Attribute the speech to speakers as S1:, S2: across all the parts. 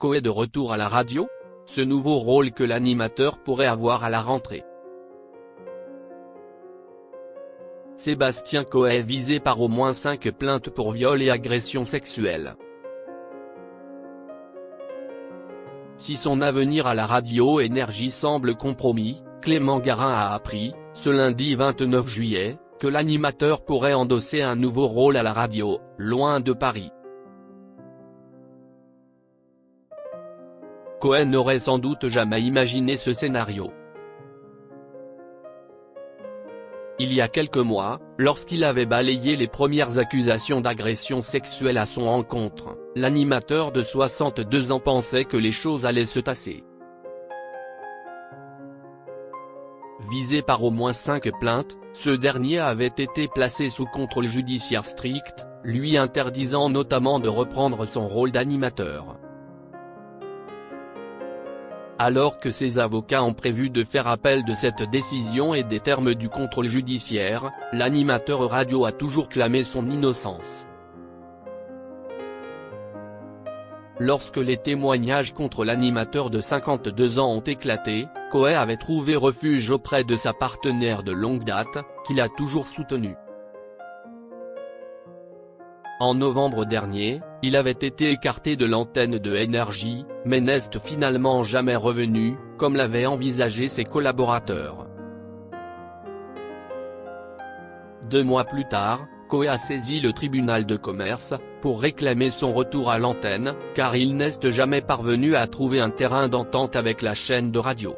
S1: Coé de retour à la radio? Ce nouveau rôle que l'animateur pourrait avoir à la rentrée. Sébastien Coé est visé par au moins 5 plaintes pour viol et agression sexuelle. Si son avenir à la radio Énergie semble compromis, Clément Garin a appris, ce lundi 29 juillet, que l'animateur pourrait endosser un nouveau rôle à la radio, loin de Paris. Coé n'aurait sans doute jamais imaginé ce scénario. Il y a quelques mois, lorsqu'il avait balayé les premières accusations d'agression sexuelle à son encontre, l'animateur de 62 ans pensait que les choses allaient se tasser. Visé par au moins 5 plaintes, ce dernier avait été placé sous contrôle judiciaire strict, lui interdisant notamment de reprendre son rôle d'animateur. Alors que ses avocats ont prévu de faire appel de cette décision et des termes du contrôle judiciaire, l'animateur radio a toujours clamé son innocence. Lorsque les témoignages contre l'animateur de 52 ans ont éclaté, Coé avait trouvé refuge auprès de sa partenaire de longue date, qu'il a toujours soutenue. En novembre dernier, il avait été écarté de l'antenne de Énergie, mais n'est finalement jamais revenu, comme l'avaient envisagé ses collaborateurs. 2 mois plus tard, Coé a saisi le tribunal de commerce, pour réclamer son retour à l'antenne, car il n'est jamais parvenu à trouver un terrain d'entente avec la chaîne de radio.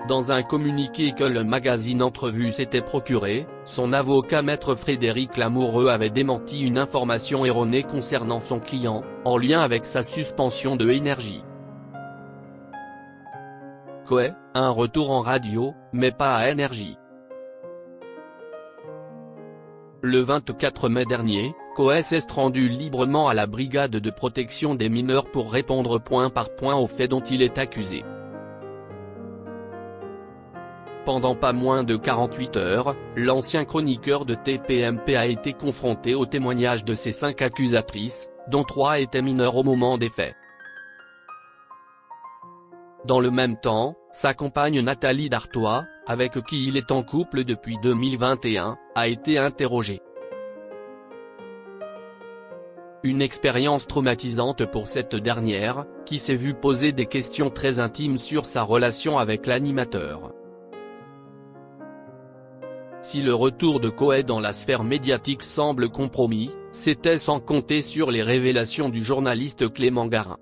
S1: Dans un communiqué que le magazine Entrevue s'était procuré, son avocat maître Frédéric Lamoureux avait démenti une information erronée concernant son client, en lien avec sa suspension de Énergie. Coé, un retour en radio, mais pas à Énergie. Le 24 mai dernier, Coé s'est rendu librement à la brigade de protection des mineurs pour répondre point par point aux faits dont il est accusé. Pendant pas moins de 48 heures, l'ancien chroniqueur de TPMP a été confronté au témoignage de ses 5 accusatrices, dont 3 étaient mineures au moment des faits. Dans le même temps, sa compagne Nathalie Dartois, avec qui il est en couple depuis 2021, a été interrogée. Une expérience traumatisante pour cette dernière, qui s'est vue poser des questions très intimes sur sa relation avec l'animateur. Si le retour de Coé dans la sphère médiatique semble compromis, c'était sans compter sur les révélations du journaliste Clément Garin.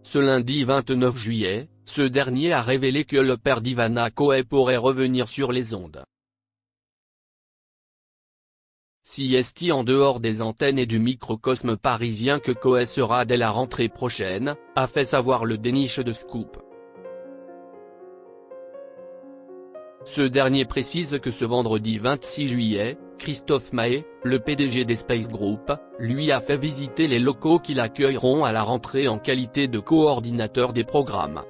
S1: Ce lundi 29 juillet, ce dernier a révélé que le père d'Ivana Coé pourrait revenir sur les ondes. Si est en dehors des antennes et du microcosme parisien que Coé sera dès la rentrée prochaine, a fait savoir le déniche de Scoop. Ce dernier précise que ce vendredi 26 juillet, Christophe Mahé, le PDG des Space Group, lui a fait visiter les locaux qui l'accueilleront à la rentrée en qualité de coordinateur des programmes.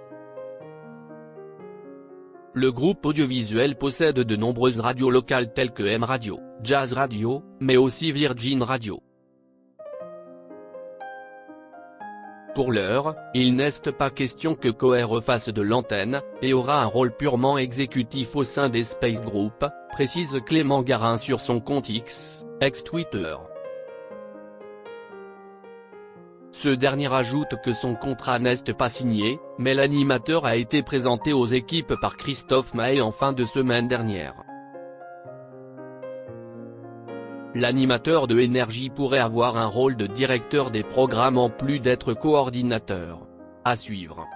S1: Le groupe audiovisuel possède de nombreuses radios locales telles que M Radio, Jazz Radio, mais aussi Virgin Radio. Pour l'heure, il n'est pas question que Coé refasse de l'antenne, et aura un rôle purement exécutif au sein des Space Group, précise Clément Garin sur son compte X, ex-Twitter. Ce dernier ajoute que son contrat n'est pas signé, mais l'animateur a été présenté aux équipes par Christophe Mahé en fin de semaine dernière. L'animateur de Énergie pourrait avoir un rôle de directeur des programmes en plus d'être coordinateur. À suivre.